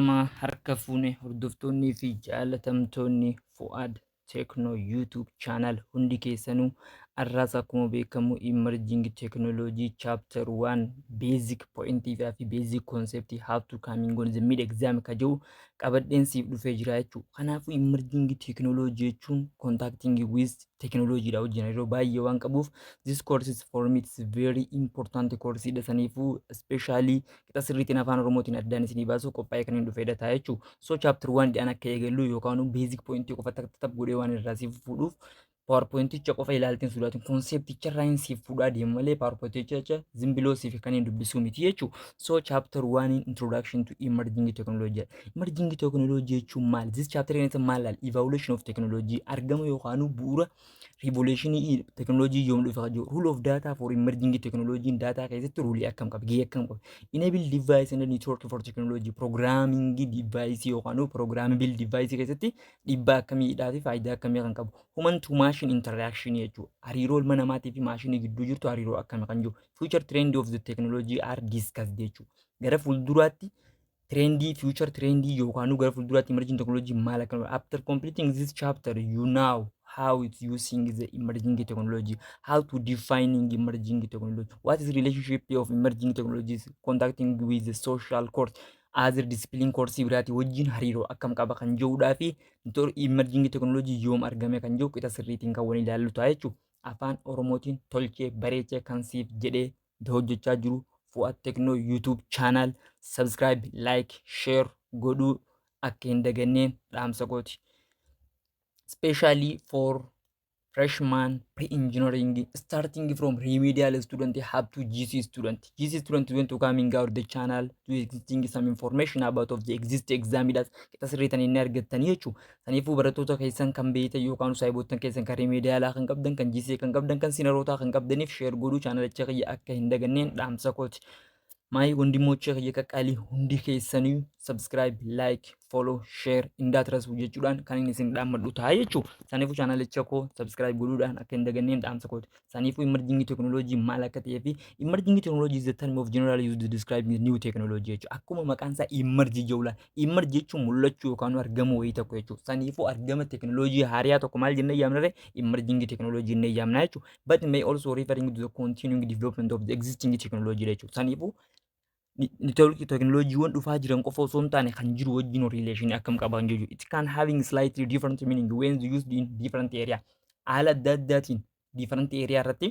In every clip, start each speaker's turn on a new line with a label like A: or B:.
A: harka fuune hordoftoonnii fi jaalatamtoonni Fuad Techno YouTube channel hundi keessanuu arraas akkuma beekamu emerging technology chapter 1 basic pointii fi basic concept how to coming on the mid exam ka jiru qabadheen siif dhufee jira jechuudha. Kanaafuu emerging technology jechuun contacting with technology dha wajjin yeroo baay'ee waan qabuuf this course is for me it's very important course dha saniifuu especially kita sirriitiin afaan oromootiin addaan isinii baasuu qophaa'ee kan hin dhufeedha ta'a jechuudha. So chapter 1 dhi'aan akka eegallu yookaan basic pointii qofa takka godhee waan irraa siif fuudhuuf PowerPointicha qofa ilaalteen sodaatiin konsepticha irraa hin siif fuudhaa deemu malee PowerPointicha zimbiloo siif kan hin dubbisuu miti jechuudha. So chapter 1 introduction to emerging technology. Emerging technology jechuun maal? This chapter keessatti maal laal? Evaluation of technology argama yookaan bu'uura revolutionii technology yoom dhufa jiru. Rule of data for emerging technology data keessatti rulii akkam qaba? Gahee akkam qaba? Enable device and network for technology programming device yookaan programmable device keessatti dhiibbaa akkamiidhaa fi faayidaa akkamii kan qabu. Human to machine interaction jechuudha. Hariiroo ilma namaatii fi maashinii gidduu jirtu hariiroo akkamii kan jiru. Future trend of the technology are discussed jechuudha. Gara fuulduraatti trendy future trendy yookaan gara fuulduraatti emerging technology maal akka after completing this chapter you know how it's using the emerging technology, how to defining emerging technology, what is the relationship of emerging technologies contacting with the social course as a discipline course biraati wajjin hariiroo akkam qaba kan jedhuudhaa fi emerging technology yoom argame kan jedhu qixa sirriitiin kan waliin ilaallu ta'a jechuudha. Afaan Oromootiin tolchee bareechee kan siif jedhee hojjechaa jiru Fuad Techno YouTube channel subscribe, like, share godhuu akka hin daganneen dhaamsa kooti. Especially for freshman pre-engineering starting from remedial student up to GC student. GC student went to coming out the channel to existing some information about of the existing examiners. Kita sirriitan inni argattanii jechuudha. Saniifuu barattoota keessan kan beektan yookaan saayiboottan keessan kan remedialaa kan qabdan kan GC kan qabdan kan sinarootaa kan qabdaniif share godhuu channelicha kiyya akka hin daganneen dhaamsa kooti. ማይ ወንድሞቼ የቀቃሊ ሁንዲ ኬሰኒ ሰብስክራይብ ላይክ ፎሎ ሼር እንዳትረሱ jechuudhaan kan inni isin dhaammadhu ta'a jechuudha. Saniifuu chaanalicha koo subscribe godhuudhaan akka hin daganneen dhaamsa kooti. Saniifuu emerging technology maal akka ta'ee fi emerging technology is the term of generally used to describe new technology jechuudha. Akkuma maqaan isaa emerge jechuudha. Emerge jechuun mul'achuu yookaan argamu wayii tokko jechuudha. Saniifuu argama technology haariyaa tokko maal jennee yaamnare emerging technology jennee yaamna jechuudha. But may also referring to the continuing development of the existing technology jechuudha. Saniifuu teknoloojiiwwan dhufaa jiran qofa osoo hin taane kan jiru wajjin relation akkam qaban jechuudha. It can having slightly different meaning when used in different area. Haala adda addaatiin different area irratti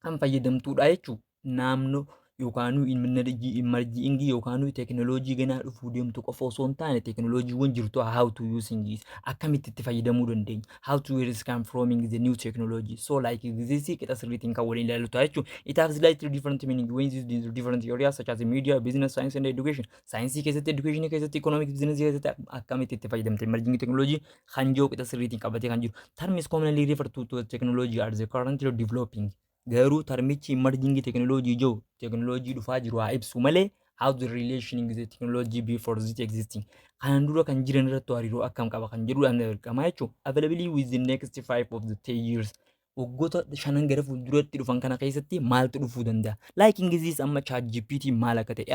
A: kan fayyadamtuudha jechuudha. Naannoo yookaan emerging yookaan teknoloojii ganaa dhufuu deemtu qofa osoo hin taane teknoloojiiwwan jirtu how to using it akkamitti itti fayyadamuu dandeenya. How to where is come from the new technology. So like this qixa sirriitiin kan waliin ilaallu ta'a jechuudha. It has slightly different meaning when used in different areas such as media, business, science and education. Saayinsii keessatti, education keessatti, economic business keessatti akkamitti itti fayyadamte emerging technology kan jiru qixa sirriitiin qabatee kan jiru. Term is commonly referred to technology as the currently developing. Garuu termichi emerging technology jiru technology dhufaa jiru haa ibsu malee how the relation with the technology before it existing. Kan dura kan jiran irratti hariiroo akkam qaba kan jedhuudhaan dirqama jechuudha. Availability with the next 5 of the 10 years. Waggoota shanan gara fuulduratti dhufan kana keessatti maaltu dhufuu danda'a? Like ingizis amma ChatGPT maal akka ta'e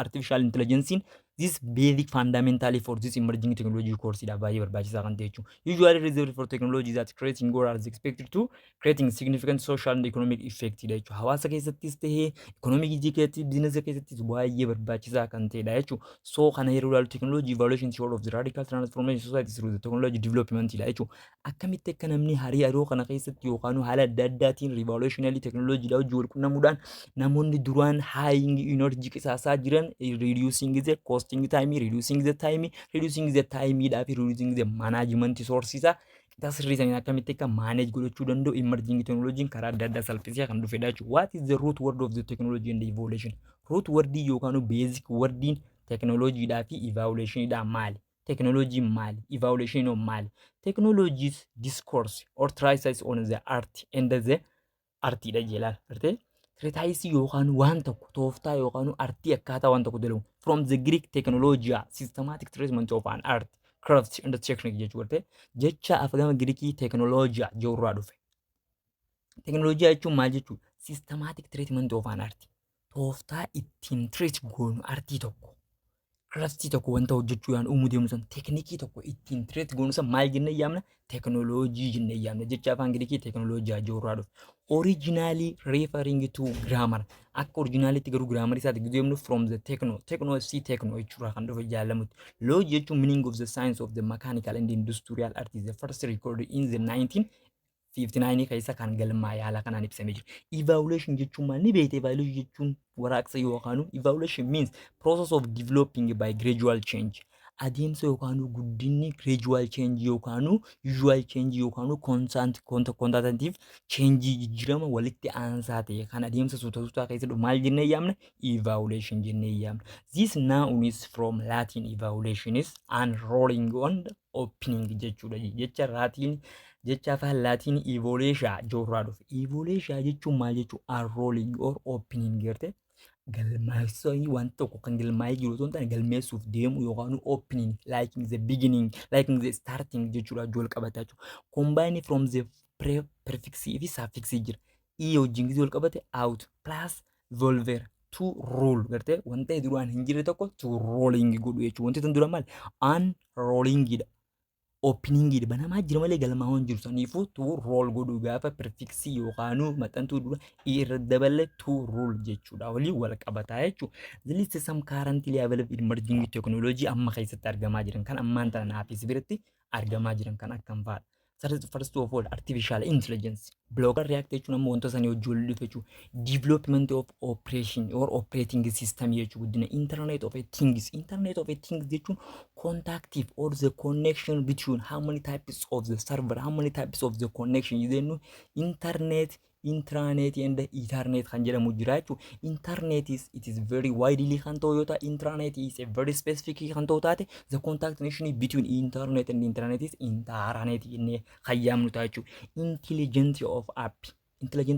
A: artificial intelligence this basic fundamentally for this emerging technology course dha baay'ee barbaachisaa kan ta'e jechuudha. Usually reserved for technology that creating or are expected to creating significant social and economic effect dha jechuudha. Hawaasa keessattis ta'ee economic keessatti business keessattis baay'ee barbaachisaa kan ta'edha jechuudha. So kana yeroo ilaalu technology evaluation theory of the radical transformation society through the technology development dha jechuudha. Akkamitti akka namni hariiroo kana keessatti yookaan haala adda addaatiin revolutionary technology dha hojii wal quunnamuudhaan namoonni duraan high energy qisaasaa jiran reducing the costing time, reducing the time dhaa fi reducing the management sources qixa sirriitiin akkamitti akka manage godhachuu danda'u emerging technology karaa adda addaa salphisee kan dhufedha jechuudha. What is the root word of the technology and the evolution? Root word yookaan basic word technology dhaa fi evaluation dhaa maali? Technology maali? Evaluation maali? Technologies discourse or treatise on the art and the artii dha jeelaan artee treatise yookaan waan tokko tooftaa yookaan artii akkaataa waan tokko dalagu from the Greek technologia systematic treatment of an art craft and technique jechuu artee jecha afgama Giriikii technologia jirraa dhufe. Technologia jechuun maal jechuudha? Systematic treatment of an art tooftaa ittiin treat goonu artii tokko Craftii tokko wanta hojjechuu yaan uumuu deemnu san teeknikii tokko ittiin tireet goonu san maal jennee yaamna? Teknooloojii jennee yaamna. Jecha afaan Ingiliikii teknooloojii ajjoorraa dhufu. Originally referring to grammar. Akka originaalitti garuu grammar isaati gidduu deemnu from the techno. Techno si techno jechuudha kan dhufe jaalamutti. Law jechuun meaning of the science of the mechanical and industrial art is the first recorded in the 1959 keessa kan galmaa'e haala kanaan ibsamee jira. Evaluation jechuun maal ni beekte? Evaluation jechuun waraaqsa yookaan evaluation means process of developing by gradual change. Adeemsa yookaan guddinni gradual change yookaan usual change yookaan quantitative change jijjiirama walitti aansaa ta'e kan adeemsa suutaa keessatti maal jennee yaamna? Evaluation jennee yaamna. This noun is from Latin evaluation is unrolling on opening jechuudha. Jecha afaan Laatiin evolution jorraa dhufe. Evolution jechuun maal jechuun unrolling or opening garte galmeessanii wanta tokko kan galmaa'ee jiru osoo hin taane galmeessuuf deemu yookaan opening like the beginning like the starting jechuudha wal qabataa jechuudha. Combine from the prefixii fi suffixii jira. I wajjin gisee wal qabate out plus volver to roll garte wanta duraan hin jirre tokko to rolling godhu jechuudha. Wanti tan dura maal unrollingidha. Opening banamaa jira malee galmaa'uun jiru saniifuu to roll godhu gaafa prefixii yookaan maxxantuu dura irra dabalee to roll jechuudha walii wal qabataa jechuudha. The list some currently available emerging technology amma keessatti argamaa jiran kan ammaan tana naafis biratti argamaa jiran kan akkam fa'aadha. First of all, artificial intelligence. Blocker react jechuun ammoo wanta sanii hojii wal dhufe jechuudha. Development of operation or operating system jechuudha. Guddina internet of a things. Internet of a things jechuun contactive or the connection between how many types of the server, how many types of the connection. Then internet, intranet and ethernet kan jedhamu jira jechuudha. Internet it is very widely kan ta'u yoo ta'u, intranet is a very specific kan ta'u taate the contact connection between internet and intranet is intranet jennee hayyaamnu ta'a jechuudha. Intelligent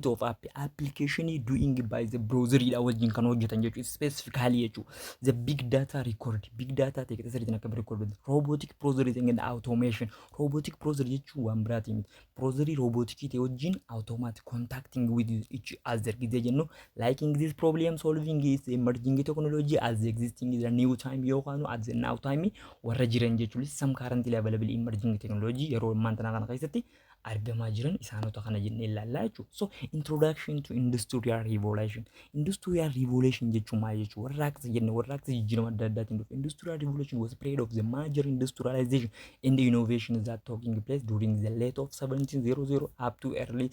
A: of app application doing by the browser dha wajjin kan hojjetan jechuudha. Specifically jechuudha. The big data record. Big data ta'e keessatti sirriitti akka record. Robotic processing and automation. Robotic processor jechuun waan biraati miti. Processorii robotikii ta'e wajjin automatic contacting with each other gidee jennu liking this problem solving is emerging technology as existing in the new time yookaan at the now time warra jiran jechuudha. Some currently available emerging technology yeroo ammaan tana kana keessatti argamaa jiran isaanota kana jennee ilaallaa jechuudha. So introduction to industrial revolution. Industrial revolution jechuun maal jechuudha? Warraaqsa jenne warraaqsa jijjiirama adda addaatiin dhufe. Industrial revolution was a period of the major industrialization and innovation that taking place during the late of 1700 up to early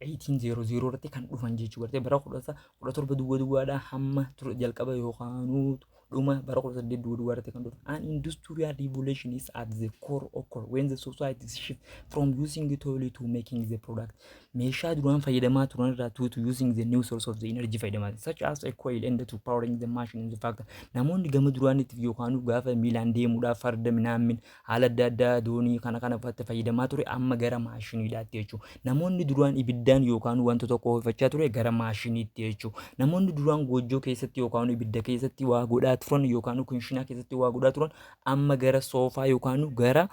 A: 1800 irratti kan dhufan jechuudha. Bara 17 duwwaadhaa hamma jalqaba yookaan dhuma bara 18 duwwaarratti kan dhufe. An industrial revolution is at the core occur when the society shift from using tool to making the product. Meeshaa duraan fayyadamaa turan irraa to using the new source of the energy fayyadamaa such as a coil and to powering the machine in the factory. Namoonni gama duraanitti yookaan gaafa miilaan deemuudhaaf farda minaamin haala adda addaa doonii kana fayyadamaa ture amma gara maashiniidhaatti jechuudha. Namoonni duraan ibiddaan yookaan wanta tokko ho'ifachaa ture gara maashiniitti jechuudha. Namoonni duraan goojjoo keessatti yookaan ibidda keessatti waa godhaa turan yookaan kunshinaa keessatti waa godhaa turan amma gara soofaa yookaan gara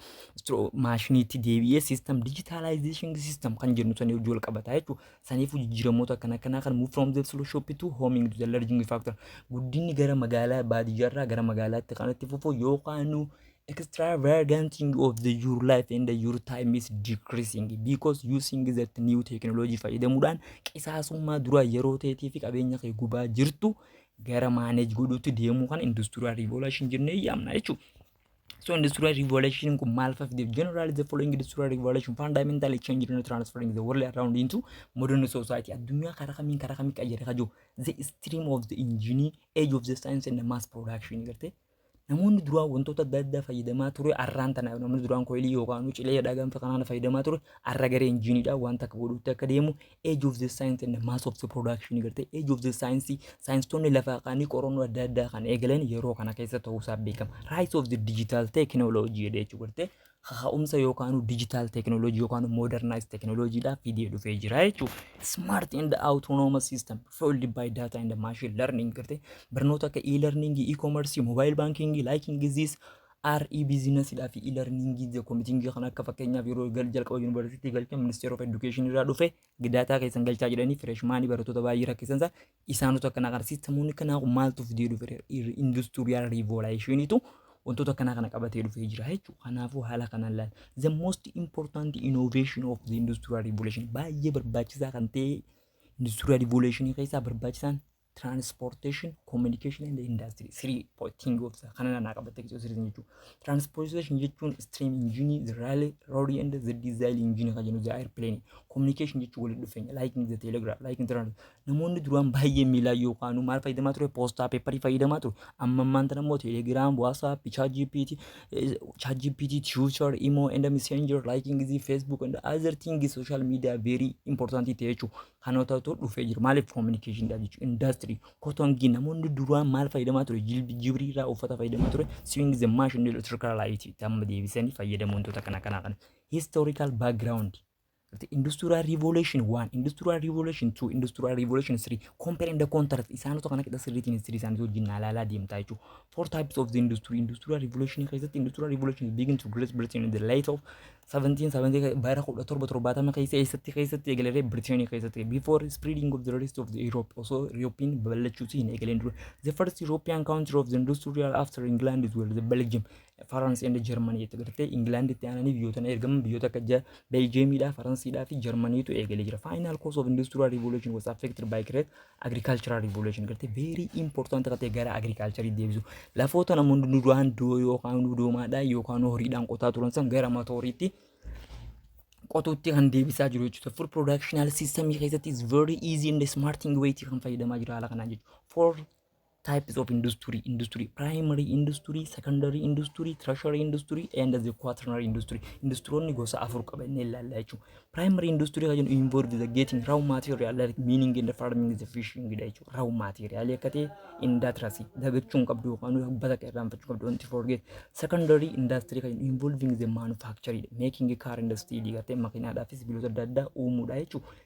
A: maashiniitti deebi'ee system digitalization system kan jennu sanii hojii wal qabataa jechuudha. Saniif jijjiiramoota akkanaa kan move from the slow shop to homing to the larging factor. Guddinni gara magaalaa baadiyyaarraa gara magaalaatti kanatti fufuu yookaan extravaganting of the your life and your time is decreasing because using that new technology fayyadamuudhaan qisaasummaa dura yeroo ta'eetii fi qabeenya kee gubaa jirtu gara manage godhuutti deemuu kan industrial revolution jennee yaamna jechuudha. So industrial revolution kun maal fa'aati? Generally the following industrial revolution fundamentally changing and transferring the world around into modern society. Addunyaa karaa kamiin qayyare kajoo the stream of the engineering age of the science and the mass production garte. Namoonni duraan wantoota adda addaa fayyadamaa ture arraan tana namoonni duraan koilii yookaan cilee dhagaan kanaan fayyadamaa ture arra garee injiniidha wanta akka godhutti akka deemu age of the science and the mass of the production garte. Age of the science saayinstoonni lafaa qaanii qorannoo adda addaa kan eegalan yeroo kana keessa ta'uu isaa beekama. Rise of the digital technology jechuudha garte. Ka'umsa yookaan digital technology yookaan modernized technology dha fidee dhufee jira jechuudha. Smart and autonomous system fueled by data and machine learning garte. Barnoota akka e-learning, e-commerce, mobile banking, liking this RE business dhaa fi e-learning the committing kan akka fakkeenyaaf yeroo jalqaba university galcha minister of education irraa dhufe daataa keessan galchaa jedhanii freshman barattoota baay'ee rakkisan isaanota kana agarsiisamuun kana maaltu fidee dhufe industrial revolution itu wantoota kana qabatee dhufee jira jechuudha. Kanaafuu haala kanaan laal the most important innovation of the industrial revolution baay'ee barbaachisaa kan ta'e industrial revolution keessaa barbaachisaan transportation, communication and industry. Three things of the Canada transportation jechuun stream engine, the rail, road and the diesel engine kajanu the airplane. Communication jechuun waliin dhufeenya like the telegraph, like internet. Namoonni duraan baay'ee miilaa yookaan maal fayyadamaa ture poostaa peeparii fayyadamaa ture. Amma maanta namoo telegram, whatsapp, ChatGPT, Twitter, email and messenger like the Facebook and other things social media very important ta'e jechuudha. Kanoota dhufee jira maaliif communication dha jechuudha industry kotongi namoonni duraan maal fayyadamaa ture jibriirraa uffata fayyadamaa ture swing the machine electrical light tamma deebisanii fayyadamu wantoota kana historical background industrial revolution 1 industrial revolution 2 industrial revolution 3 compare and the contrast isaanota kana kidha sirriitiin history isaanii wajjin ilaalaa deemtaa jechuudha four types of the industry industrial revolution keessatti industrial revolution begin to Great Britain in the late of 1770 bara 1770 keessatti eegalee Britain keessatti before spreading of the rest of the Europe also European babal'achuutiin eegalee the first European country of the industrial after England is were the Belgium France and Germany yetti England itti aananii biyyoota ergaman biyyoota akka Belgium dha France dha fi Germany to eegalee jira final cause of industrial revolution was affected by great agricultural revolution very important ta'e gara agriculture deebisu lafoota namoonni duraan yookaan doomaadha yookaan horiidhaan qotaa turan san gara motoriitti qotuutti kan deebisaa jiru jechuudha food productional system keessatti is very easy and smart way kan fayyadamaa jira haala kanaan jechuudha for types of industry primary industry secondary industry tertiary industry and the quaternary industry industry gosa afur qabannee ilaalla jechuudha primary industry kan involve the getting raw material like meaning in the farming the fishing jechuudha raw material yakate industry dagachuun qabdu kan ubbata qeerraan fachuu qabdu don't forget secondary industry kan involving the manufacturing making a car industry digate makiinaadhaafis biloota adda addaa uumuudha jechuudha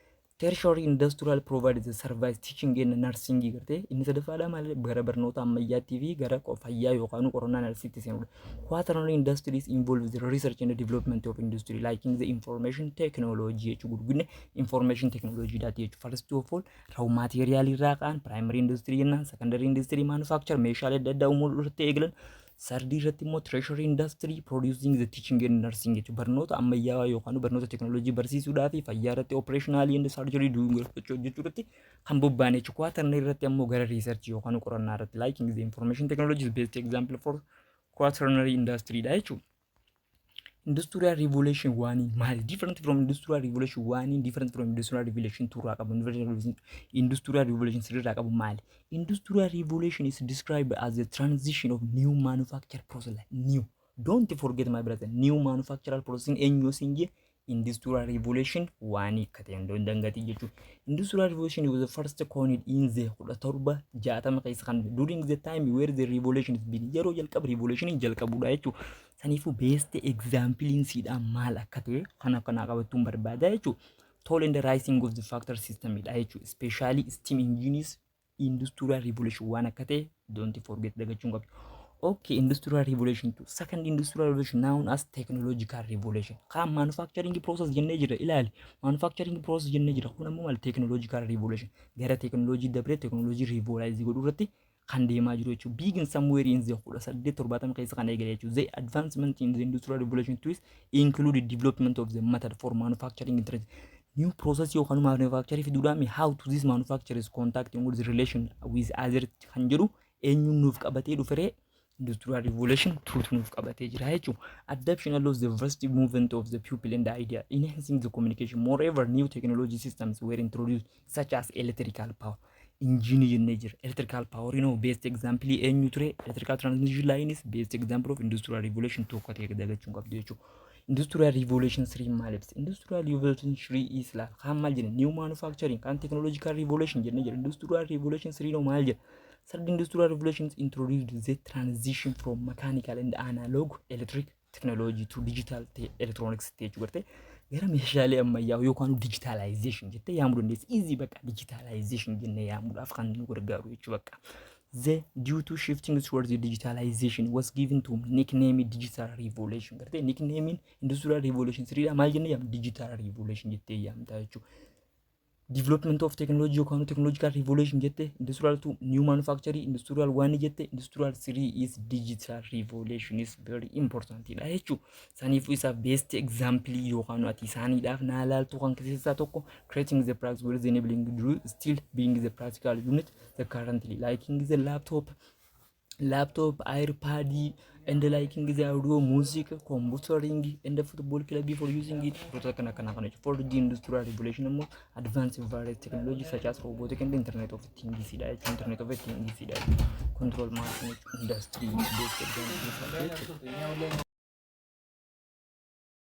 A: tertiary industrial provides the service teaching and nursing garte inni sadafaadha maal gara barnoota ammayyaatti fi gara fayyaa yookaan qorannaa narsiitti seenudha quaternary industries involve the research and development of industry like in the information technology jechuudha gurgunne information technology daati jechuudha first of all raw material irraa kaan primary industry and secondary industry manufacture meeshaalee adda addaa uumuu irratti eegalan Sardi irratti immoo treasury industry producing the teaching and nursing jechuudha barnoota ammayyaa yookaan barnoota technology barsiisuudhaa fi fayyaa irratti operationally and surgery doing jechuudha kan bobba'an jechuudha quaternary irratti immoo gara research yookaan qorannaa irratti like the information technology is best example for quaternary industry dha jechuudha Industrial Revolution 1 mal different from Industrial Revolution 1 different from Industrial Revolution 2 raqabu Industrial Revolution 3 raqabu mal Industrial Revolution is described as the transition of new manufacture process new don't forget my brother new manufactural process in using Industrial Revolution 1 katendo dangati jechu Industrial Revolution was the first coined in the torba jaatama qaysan during the time where the revolution is been yero jalqab revolution jalqabuudha jechu sanifu best example in sida mal akate kana qabatun barbaada jechu toll and the rising of the factory system ida jechu especially steam engines Industrial Revolution 1 akate don't forget dagachun qabdu Okay, Industrial Revolution 2. Second Industrial Revolution known as Technological Revolution. Kam manufacturing process jenne jira ilali. Manufacturing process jenne jira kun ammoo mal Technological Revolution. Gara technology dabre technology revolutionize godhu irratti kan deemaa jiru jechuudha. Begin somewhere in the 1870 keessa kan eegale jechuudha. The advancement in the Industrial Revolution 2 included development of the method for manufacturing new process yookaan manufacturing fiduudhaan how to this manufacturers contact with the relation with other kan jedhu eenyuun nuuf qabatee dhufere Industrial Revolution truth qabatee jira jechuudha. Adoption allows the vast movement of the people and the idea, enhancing the communication. Moreover, new technology systems were introduced, such as electrical power, engineering nature, electrical power. Best example electrical transmission line is best example of Industrial Revolution 2 katee dagachuu qabdu jechuudha. Industrial Revolution 3 malibs. Industrial Revolution 3 is la khamal jenne new manufacturing kan technological revolution jenne jira. Industrial Revolution 3 no mal jenne. Third Industrial Revolution introduced the transition from mechanical and analog electric technology to digital electronics stage garte gara meeshaalee ammayyaa yookaan digitalization jette yaamuu dandeessi easy bakka digitalization jenne yaamuudhaaf kan nu gargaaru jechuudha bakka due to shifting towards the digitalization was given to nickname digital revolution. Garte nickname industrial revolution sirriidha maal jennee yaam digital revolution jettee yaamta jechuudha. Development of technology yookaan technological revolution jette industrial to new manufacturing industrial one jette industrial 3 is digital revolution is very important dha jechuudha. Saniif isa best example yookaan ati isaaniidhaaf naa laaltu kan keessaa tokko creating the practical with enabling still being the practical unit the currently liking the laptop, iPad, and liking the audio, music, computering, and the football club for using it for the industrial revolution, advanced various technologies such as robotic and internet of things, internet of things, control marketing industry,